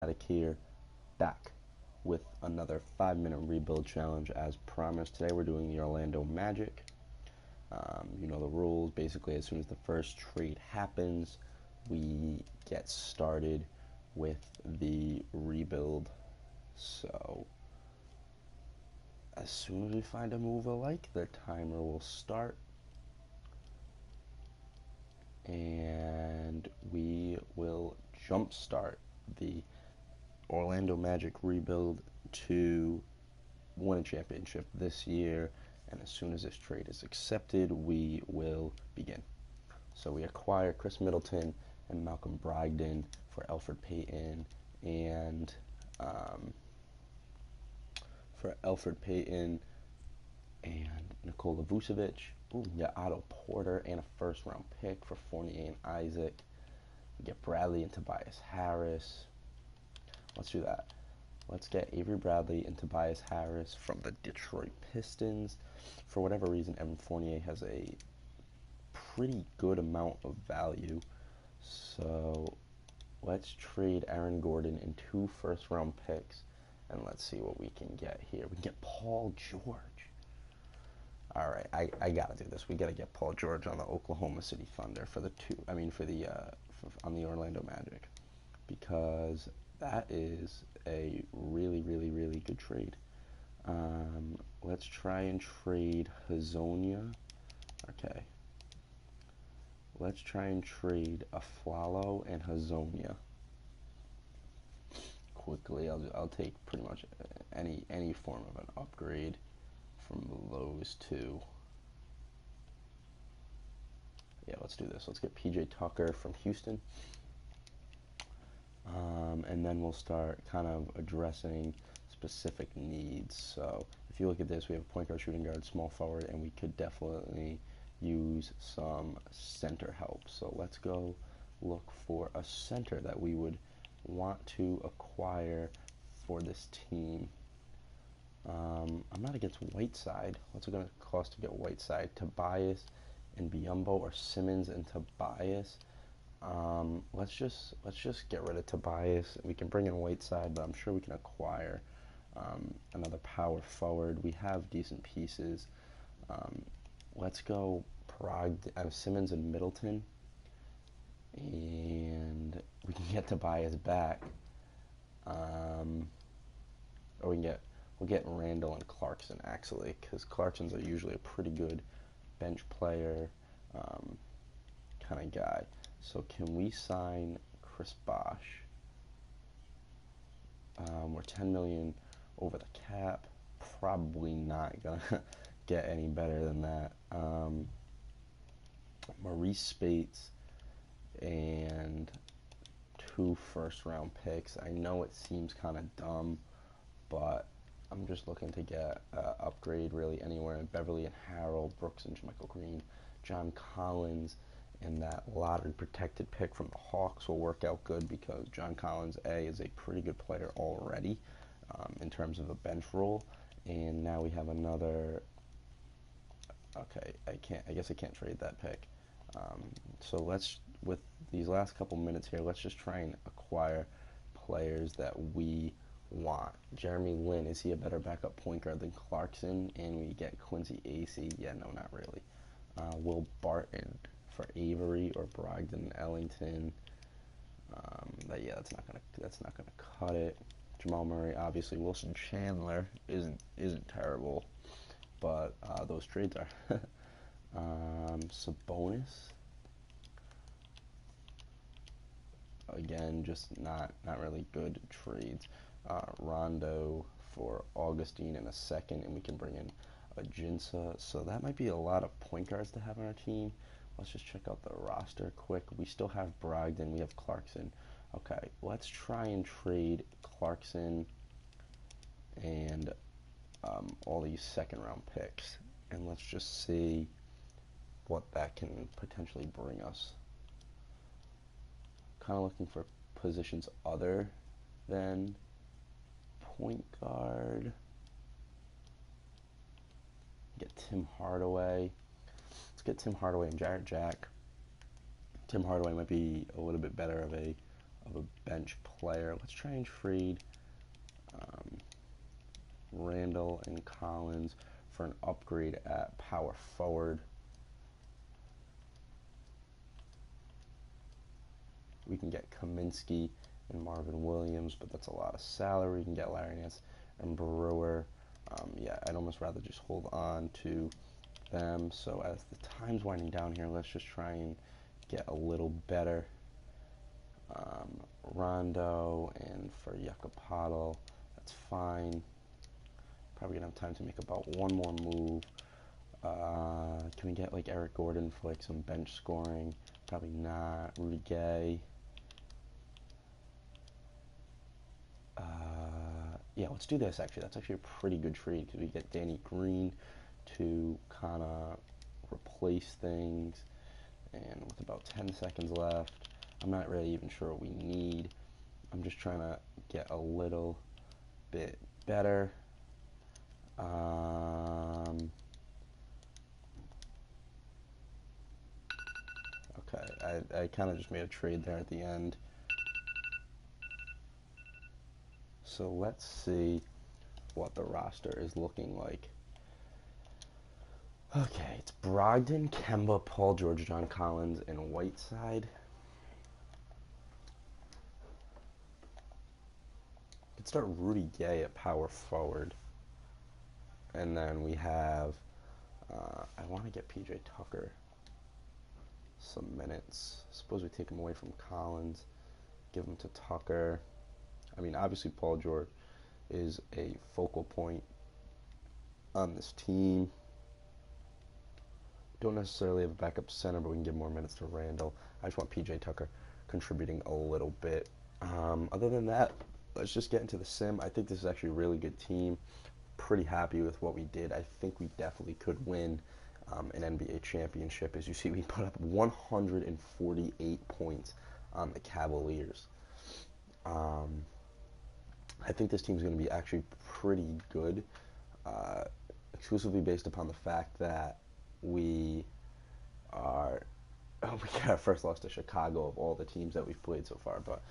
Attic here, back with another 5-minute rebuild challenge as promised. Today we're doing the Orlando Magic. You know the rules. Basically, as soon as the first trade happens, we get started with the rebuild. So, as soon as we find a move alike, the timer will start and we will jumpstart the Orlando Magic rebuild to win a championship this year. And as soon as this trade is accepted, we will begin. So we acquire Chris Middleton and Malcolm Brogdon for Elfrid Payton and um, Nikola Vucevic. Ooh, we got Otto Porter and a first-round pick for Fournier and Isaac. We get Bradley and Tobias Harris. Let's do that. Let's get Avery Bradley and Tobias Harris from the Detroit Pistons. For whatever reason, Evan Fournier has a pretty good amount of value. So let's trade Aaron Gordon and 2 first-round picks, and let's see what we can get here. We can get Paul George. All right, I gotta do this. We gotta get Paul George on the Oklahoma City Thunder for the on the Orlando Magic, because that is a really, really, really good trade. Let's try and trade Hazonia. Okay. Let's try and trade Aflalo and Hazonia. Quickly, I'll take pretty much any form of an upgrade from those two. Yeah, let's do this. Let's get PJ Tucker from Houston. And then we'll start kind of addressing specific needs. So if you look at this, we have a point guard, shooting guard, small forward, and we could definitely use some center help. So let's go look for a center that we would want to acquire for this team. I'm not against Whiteside. What's it going to cost to get Whiteside? Tobias and Biyombo, or Simmons and Tobias? Let's just get rid of Tobias. We can bring in Whiteside, but I'm sure we can acquire another power forward. We have decent pieces. Let's go Simmons and Middleton, and we can get Tobias back. Or we'll get Randall and Clarkson actually, because Clarkson's are usually a pretty good bench player kind of guy. So can we sign Chris Bosh? We're 10 million over the cap. Probably not gonna get any better than that. Maurice Spates and 2 first-round picks. I know it seems kind of dumb, but I'm just looking to get upgrade really anywhere in Beverly and Harold, Brooks and Michael Green, John Collins, and that lottery protected pick from the Hawks will work out good, because John Collins is a pretty good player already in terms of a bench role. And now we have another. Okay, I guess I can't trade that pick. So with these last couple minutes here, let's just try and acquire players that we want. Jeremy Lin, is he a better backup point guard than Clarkson? And we get Quincy Acey. Yeah, no, not really. Will Barton for Avery, or Brogdon and Ellington. Yeah, that's not gonna cut it. Jamal Murray, obviously. Wilson Chandler isn't terrible, but those trades are. Sabonis, again, just not really good trades. Rondo for Augustine in a second, and we can bring in a Jinsa. So that might be a lot of point guards to have on our team. Let's just check out the roster quick. We still have Brogdon. We have Clarkson. Okay, let's try and trade Clarkson and all these second-round picks, and let's just see what that can potentially bring us. Kind of looking for positions other than point guard. Get Tim Hardaway. Let's get Tim Hardaway and Jarrett Jack. Tim Hardaway might be a little bit better of of a bench player. Let's try and trade Randall and Collins for an upgrade at power forward. We can get Kaminsky and Marvin Williams, but that's a lot of salary. We can get Larry Nance and Brewer. Yeah, I'd almost rather just hold on to them. So as the time's winding down here, let's just try and get a little better. Rondo and for Yakupado, that's fine. Probably gonna have time to make about one more move. Can we get like Eric Gordon for like some bench scoring? Probably not. Rudy Gay. Yeah, let's do this actually. That's actually a pretty good trade because we get Danny Green to kind of replace things. And with about 10 seconds left, I'm not really even sure what we need. I'm just trying to get a little bit better. Okay, I kind of just made a trade there at the end. So let's see what the roster is looking like. Okay, it's Brogdon, Kemba, Paul George, John Collins, and Whiteside. Could start Rudy Gay at power forward. And then we have, I want to get PJ Tucker some minutes. Suppose we take him away from Collins, give him to Tucker. I mean, obviously Paul George is a focal point on this team. Don't necessarily have a backup center, but we can give more minutes to Randall. I just want PJ Tucker contributing a little bit. Other than that, let's just get into the sim. I think this is actually a really good team. Pretty happy with what we did. I think we definitely could win an NBA championship. As you see, we put up 148 points on the Cavaliers. I think this team's going to be actually pretty good, exclusively based upon the fact that we got our first loss to Chicago of all the teams that we've played so far. But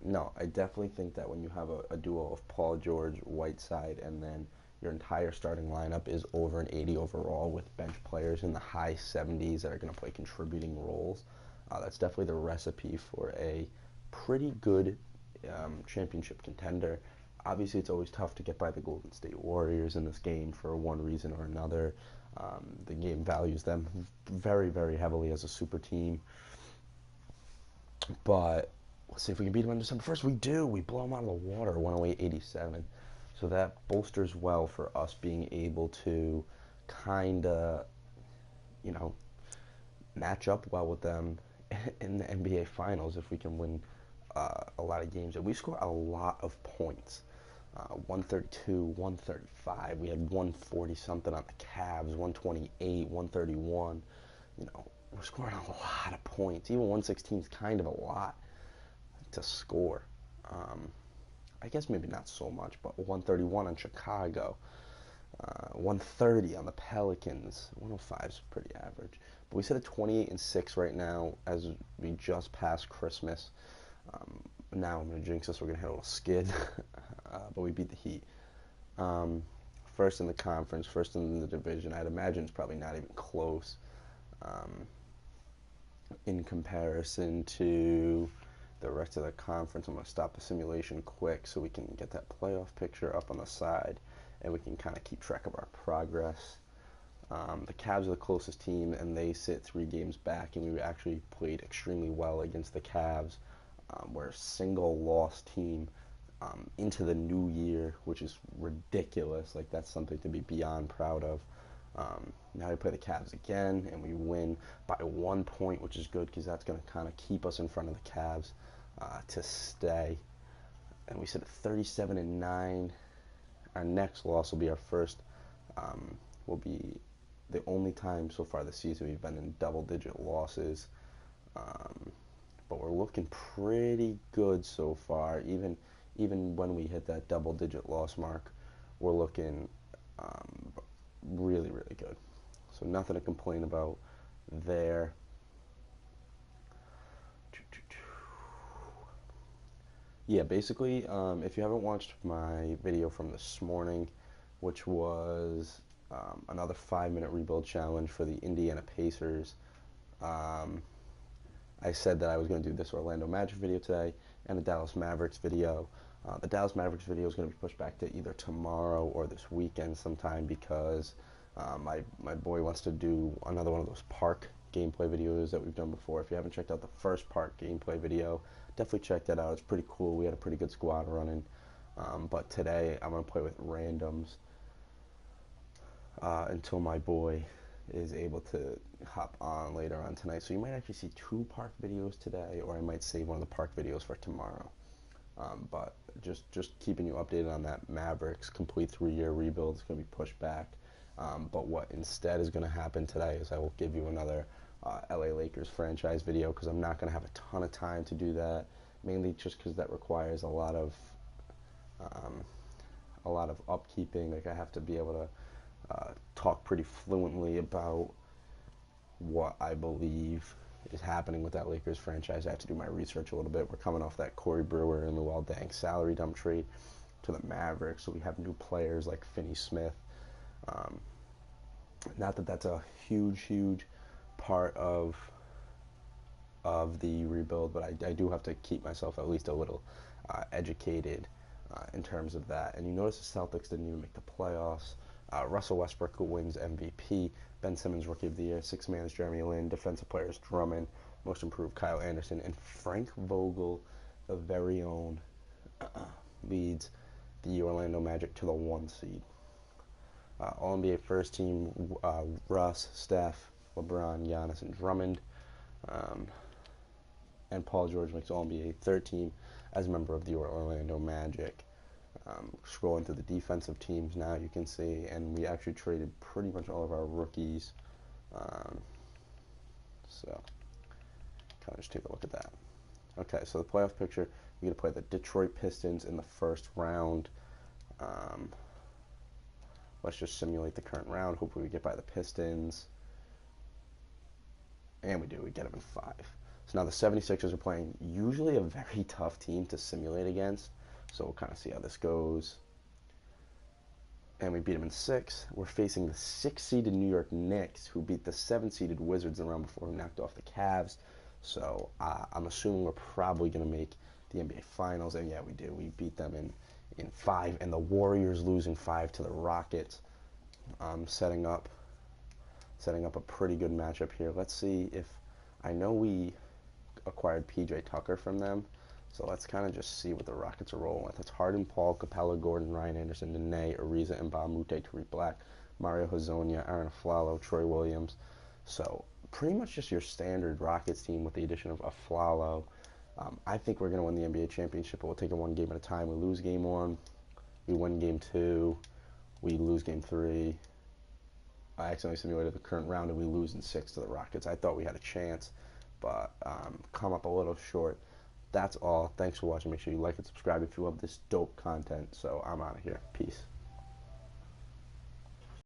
no, I definitely think that when you have a duo of Paul George, Whiteside, and then your entire starting lineup is over an 80 overall with bench players in the high 70s that are going to play contributing roles, that's definitely the recipe for a pretty good championship contender. Obviously, it's always tough to get by the Golden State Warriors in this game for one reason or another. The game values them very, very heavily as a super team. But let's see if we can beat them on December 1st. We do. We blow them out of the water, 108-87. So that bolsters well for us being able to kind of, match up well with them in the NBA Finals if we can win a lot of games. And we score a lot of points. 132, 135. We had 140 something on the Cavs, 128, 131. We're scoring a lot of points. Even 116 is kind of a lot to score. I guess maybe not so much, but 131 on Chicago, 130 on the Pelicans, 105 is pretty average. But we sit at 28-6 right now as we just passed Christmas. Now I'm going to jinx us. We're going to hit a little skid, but we beat the Heat. First in the conference, first in the division. I'd imagine it's probably not even close in comparison to the rest of the conference. I'm going to stop the simulation quick so we can get that playoff picture up on the side and we can kind of keep track of our progress. The Cavs are the closest team and they sit 3 games back, and we actually played extremely well against the Cavs. We're a single loss team into the new year, which is ridiculous. Like, that's something to be beyond proud of. Now we play the Cavs again, and we win by 1 point, which is good because that's going to kind of keep us in front of the Cavs to stay. And we sit at 37-9. Our next loss will be our first. Will be the only time so far this season we've been in double-digit losses. But we're looking pretty good so far. Even when we hit that double-digit loss mark, we're looking really, really good. So nothing to complain about there. Yeah, basically, if you haven't watched my video from this morning, which was another 5 minute rebuild challenge for the Indiana Pacers, um, I said that I was going to do this Orlando Magic video today and a Dallas Mavericks video. The Dallas Mavericks video is going to be pushed back to either tomorrow or this weekend sometime because my boy wants to do another one of those park gameplay videos that we've done before. If you haven't checked out the first park gameplay video, definitely check that out. It's pretty cool. We had a pretty good squad running. But today I'm going to play with randoms until my boy is able to hop on later on tonight. So you might actually see two park videos today, or I might save one of the park videos for tomorrow. But just keeping you updated on that Mavericks complete 3-year rebuild is going to be pushed back. But what instead is going to happen today is I will give you another LA Lakers franchise video because I'm not going to have a ton of time to do that, mainly just because that requires um, a lot of upkeeping. Like I have to be able to talk pretty fluently about what I believe is happening with that Lakers franchise. I have to do my research a little bit. We're coming off that Corey Brewer and Luol Deng salary dump trade to the Mavericks, so we have new players like Finney Smith. Um, Not that that's a huge part of the rebuild, but I do have to keep myself at least a little educated in terms of that. And you notice the Celtics didn't even make the playoffs. Russell Westbrook wins MVP. Ben Simmons Rookie of the Year. Sixth man is Jeremy Lin. Defensive players Drummond. Most improved Kyle Anderson. And Frank Vogel, the very own, leads the Orlando Magic to the 1 seed. All-NBA first team, Russ, Steph, LeBron, Giannis, and Drummond. Um, and Paul George makes All-NBA third team as a member of the Orlando Magic. Scrolling through the defensive teams now, you can see, and we actually traded pretty much all of our rookies. So, kind of just take a look at that. Okay, so the playoff picture, we're going to play the Detroit Pistons in the first round. Let's just simulate the current round. Hopefully we get by the Pistons. And we do. We get them in 5. So now the 76ers are playing usually a very tough team to simulate against. So we'll kind of see how this goes. And we beat them in 6. We're facing the 6-seeded New York Knicks, who beat the 7-seeded Wizards in the round before, who knocked off the Cavs. So I'm assuming we're probably going to make the NBA Finals. And yeah, we do. We beat them in 5. And the Warriors losing 5 to the Rockets. Setting up a pretty good matchup here. Let's see if, I know we acquired PJ Tucker from them, so let's kind of just see what the Rockets are rolling with. It's Harden, Paul, Capella, Gordon, Ryan Anderson, Nene, Ariza, and Mbah-a-Moute, Tariq Black, Mario Hezonja, Aaron Aflalo, Troy Williams. So pretty much just your standard Rockets team with the addition of Aflalo. I think we're going to win the NBA championship, but we'll take it one game at a time. We lose game 1, we win game 2, we lose game 3. I accidentally simulated the current round and we lose in 6 to the Rockets. I thought we had a chance, but come up a little short. That's all. Thanks for watching. Make sure you like and subscribe if you love this dope content. So I'm out of here. Peace.